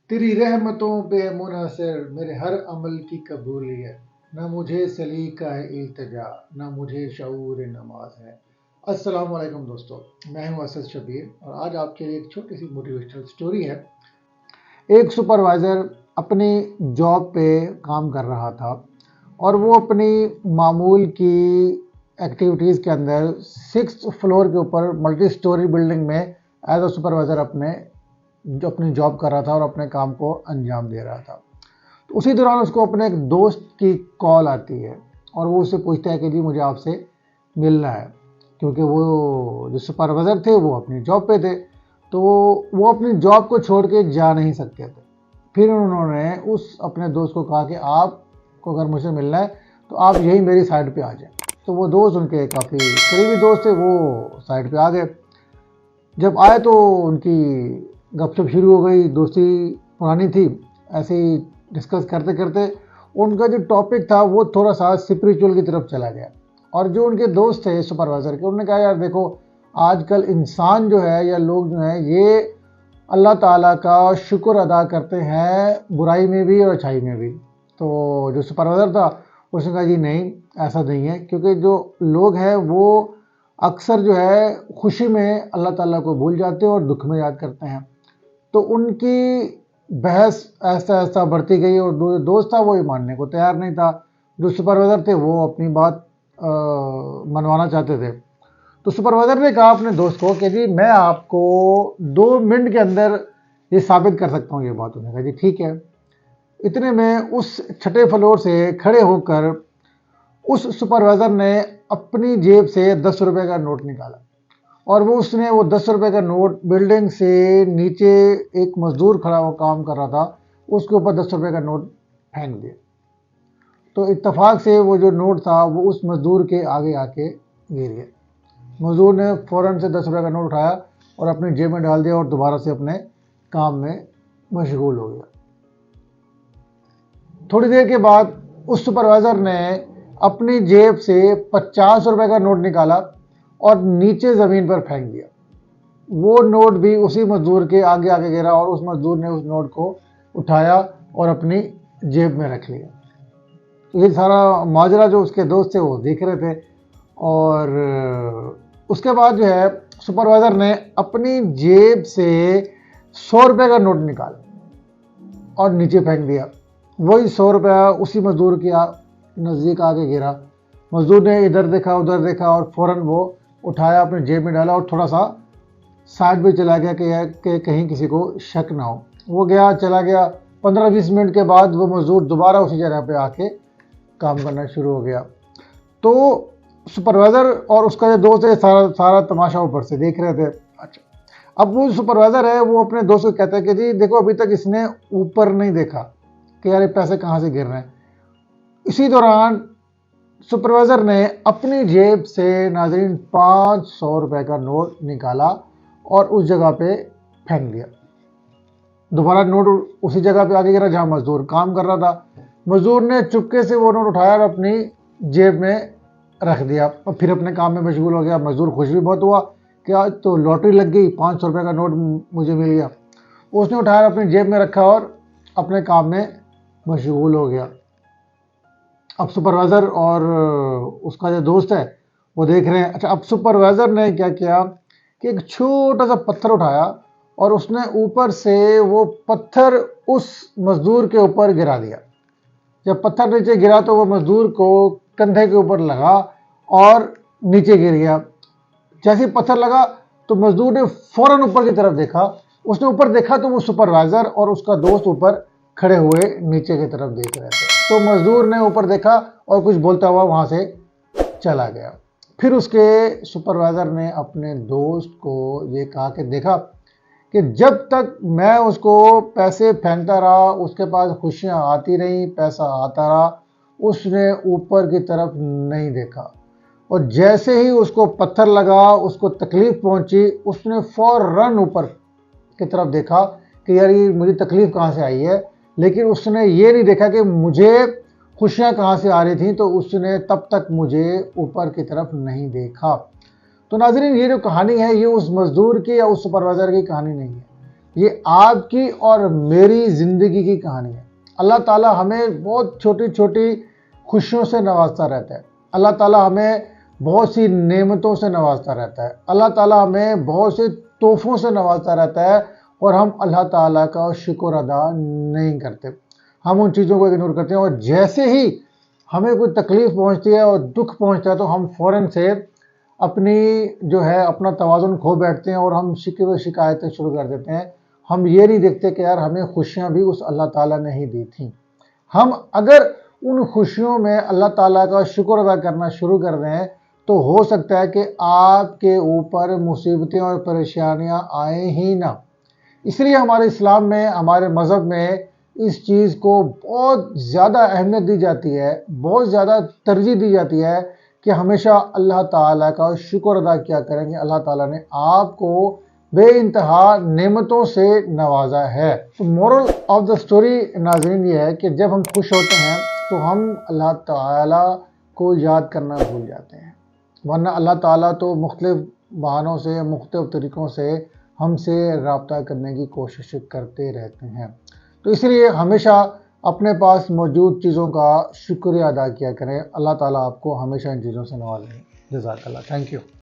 تیری رحمتوں پہ منحصر میرے ہر عمل کی قبولیت، نہ مجھے سلیقہ ہے التجا، نہ مجھے شعور نماز ہے۔ السلام علیکم دوستو، میں ہوں اسد شبیر اور آج آپ کے لیے ایک چھوٹی سی موٹیویشنل سٹوری ہے۔ ایک سپروائزر اپنی جاب پہ کام کر رہا تھا اور وہ اپنی معمول کی ایکٹیویٹیز کے اندر 6th فلور کے اوپر ملٹی سٹوری بلڈنگ میں ایز اے سپروائزر اپنی جاب کر رہا تھا اور اپنے کام کو انجام دے رہا تھا۔ تو اسی دوران اس کو اپنے ایک دوست کی کال آتی ہے اور وہ اس سے پوچھتا ہے کہ جی مجھے آپ سے ملنا ہے، کیونکہ وہ جو سپروائزر تھے وہ اپنی جاب پہ تھے، تو وہ اپنی جاب کو چھوڑ کے جا نہیں سکتے تھے۔ پھر انہوں نے اس اپنے دوست کو کہا کہ آپ کو اگر مجھ سے ملنا ہے تو آپ یہی میری سائٹ پہ آ جائیں۔ تو وہ دوست ان کے کافی قریبی دوست تھے، وہ سائٹ پہ آ گئے۔ جب آئے تو ان کی گپ شپ شروع ہو گئی، دوستی پرانی تھی۔ ایسے ہی ڈسکس کرتے کرتے ان کا جو ٹاپک تھا وہ تھوڑا سا اسپریچول کی طرف چلا گیا، اور جو ان کے دوست تھے سپروائزر کے، انہوں نے کہا یار دیکھو آج کل انسان جو ہے یا لوگ جو ہیں یہ اللہ تعالیٰ کا شکر ادا کرتے ہیں برائی میں بھی اور اچھائی میں بھی۔ تو جو سپروائزر تھا اس نے کہا جی نہیں ایسا نہیں ہے، کیونکہ جو لوگ ہیں وہ اکثر جو ہے خوشی میں اللہ تعالیٰ کو بھول جاتے ہیں اور دکھ میں یاد کرتے ہیں۔ تو ان کی بحث ایسا ایسا بڑھتی گئی اور جو دوست تھا وہ یہ ماننے کو تیار نہیں تھا، جو سپروائزر تھے وہ اپنی بات منوانا چاہتے تھے۔ تو سپروائزر نے کہا اپنے دوست کو کہ جی میں آپ کو 2 منٹ کے اندر یہ ثابت کر سکتا ہوں یہ بات۔ انہوں نے کہا جی ٹھیک ہے۔ اتنے میں اس 6 فلور سے کھڑے ہو کر اس سپروائزر نے اپنی جیب سے 10 روپے کا نوٹ نکالا، اور اس نے وہ 10 روپے کا نوٹ بلڈنگ سے نیچے ایک مزدور کھڑا ہوا کام کر رہا تھا اس کے اوپر 10 روپے کا نوٹ پھینک دیا۔ تو اتفاق سے وہ جو نوٹ تھا وہ اس مزدور کے آگے آ کے گر گیا۔ مزدور نے فوراً سے 10 روپے کا نوٹ اٹھایا اور اپنی جیب میں ڈال دیا اور دوبارہ سے اپنے کام میں مشغول ہو گیا۔ تھوڑی دیر کے بعد اس سپروائزر نے اپنی جیب سے 50 روپے کا نوٹ نکالا اور نیچے زمین پر پھینک دیا۔ وہ نوٹ بھی اسی مزدور کے آگے آگے گرا اور اس مزدور نے اس نوٹ کو اٹھایا اور اپنی جیب میں رکھ لیا۔ یہ سارا ماجرا جو اس کے دوست تھے وہ دیکھ رہے تھے، اور اس کے بعد جو ہے سپروائزر نے اپنی جیب سے 100 روپے کا نوٹ نکالا اور نیچے پھینک دیا۔ وہی 100 روپیہ اسی مزدور کے نزدیک آگے گرا۔ مزدور نے ادھر دیکھا ادھر دیکھا اور فوراً وہ اٹھایا اپنے جیب میں ڈالا اور تھوڑا سا سائڈ پہ چلا گیا کہ کہیں کسی کو شک نہ ہو۔ وہ گیا چلا گیا، 15-20 منٹ کے بعد وہ مزدور دوبارہ اسی جگہ پہ آ کے کام کرنا شروع ہو گیا۔ تو سپروائزر اور اس کا جو دوست ہے سارا تماشا اوپر سے دیکھ رہے تھے۔ اچھا، اب وہ سپروائزر ہے وہ اپنے دوست کو کہتا ہے کہ جی دیکھو ابھی تک اس نے اوپر نہیں دیکھا کہ یار یہ پیسے کہاں سے گر رہے ہیں۔ اسی دوران سپروائزر نے اپنی جیب سے ناظرین 500 روپے کا نوٹ نکالا اور اس جگہ پہ پھینک دیا۔ دوبارہ نوٹ اسی جگہ پہ آگے گرا جہاں مزدور کام کر رہا تھا۔ مزدور نے چپکے سے وہ نوٹ اٹھایا اور اپنی جیب میں رکھ دیا اور پھر اپنے کام میں مشغول ہو گیا۔ مزدور خوش بھی بہت ہوا کہ آج تو لاٹری لگ گئی، 500 روپے کا نوٹ مجھے مل گیا۔ اس نے اٹھایا اپنی جیب میں رکھا اور اپنے کام میں مشغول ہو گیا۔ اب سپروائزر اور اس کا جو دوست ہے وہ دیکھ رہے ہیں۔ اچھا، اب سپروائزر نے کیا کیا کہ ایک چھوٹا سا پتھر اٹھایا اور اس نے اوپر سے وہ پتھر اس مزدور کے اوپر گرا دیا۔ جب پتھر نیچے گرا تو وہ مزدور کو کندھے کے اوپر لگا اور نیچے گر گیا۔ جیسے پتھر لگا تو مزدور نے فوراً اوپر کی طرف دیکھا۔ اس نے اوپر دیکھا تو وہ سپروائزر اور اس کا دوست اوپر کھڑے ہوئے نیچے کی طرف دیکھ رہے تھے۔ تو مزدور نے اوپر دیکھا اور کچھ بولتا ہوا وہاں سے چلا گیا۔ پھر اس کے سپروائزر نے اپنے دوست کو یہ کہا کہ دیکھا کہ جب تک میں اس کو پیسے پھینکتا رہا اس کے پاس خوشیاں آتی رہیں، پیسہ آتا رہا، اس نے اوپر کی طرف نہیں دیکھا، اور جیسے ہی اس کو پتھر لگا اس کو تکلیف پہنچی اس نے فوراً اوپر کی طرف دیکھا کہ یار یہ مجھے تکلیف کہاں سے آئی ہے، لیکن اس نے یہ نہیں دیکھا کہ مجھے خوشیاں کہاں سے آ رہی تھیں، تو اس نے تب تک مجھے اوپر کی طرف نہیں دیکھا۔ تو ناظرین یہ جو کہانی ہے یہ اس مزدور کی یا اس سپروائزر کی کہانی نہیں ہے، یہ آپ کی اور میری زندگی کی کہانی ہے۔ اللہ تعالیٰ ہمیں بہت چھوٹی چھوٹی خوشیوں سے نوازتا رہتا ہے۔ اللہ تعالیٰ ہمیں بہت سی نعمتوں سے نوازتا رہتا ہے۔ اللہ تعالیٰ ہمیں بہت سے تحفوں سے نوازتا رہتا ہے، اور ہم اللہ تعالیٰ کا شکر ادا نہیں کرتے۔ ہم ان چیزوں کو اگنور کرتے ہیں، اور جیسے ہی ہمیں کوئی تکلیف پہنچتی ہے اور دکھ پہنچتا ہے تو ہم فوراً سے اپنا توازن کھو بیٹھتے ہیں، اور ہم شکوے شکایتیں شروع کر دیتے ہیں۔ ہم یہ نہیں دیکھتے کہ یار ہمیں خوشیاں بھی اس اللہ تعالیٰ نے ہی دی تھیں۔ ہم اگر ان خوشیوں میں اللہ تعالیٰ کا شکر ادا کرنا شروع کر دیں تو ہو سکتا ہے کہ آپ کے اوپر مصیبتیں اور پریشانیاں آئیں ہی نہ۔ اس لیے ہمارے اسلام میں، ہمارے مذہب میں اس چیز کو بہت زیادہ اہمیت دی جاتی ہے، بہت زیادہ ترجیح دی جاتی ہے کہ ہمیشہ اللہ تعالیٰ کا شکر ادا کیا کریں گے۔ اللہ تعالیٰ نے آپ کو بے انتہا نعمتوں سے نوازا ہے۔ تو مورل آف دا سٹوری ناظرین یہ ہے کہ جب ہم خوش ہوتے ہیں تو ہم اللہ تعالیٰ کو یاد کرنا بھول جاتے ہیں، ورنہ اللہ تعالیٰ تو مختلف بہانوں سے، مختلف طریقوں سے ہم سے رابطہ کرنے کی کوشش کرتے رہتے ہیں۔ تو اس لیے ہمیشہ اپنے پاس موجود چیزوں کا شکریہ ادا کیا کریں۔ اللہ تعالیٰ آپ کو ہمیشہ ان چیزوں سے نوازیں۔ جزاک اللہ، تھینک یو۔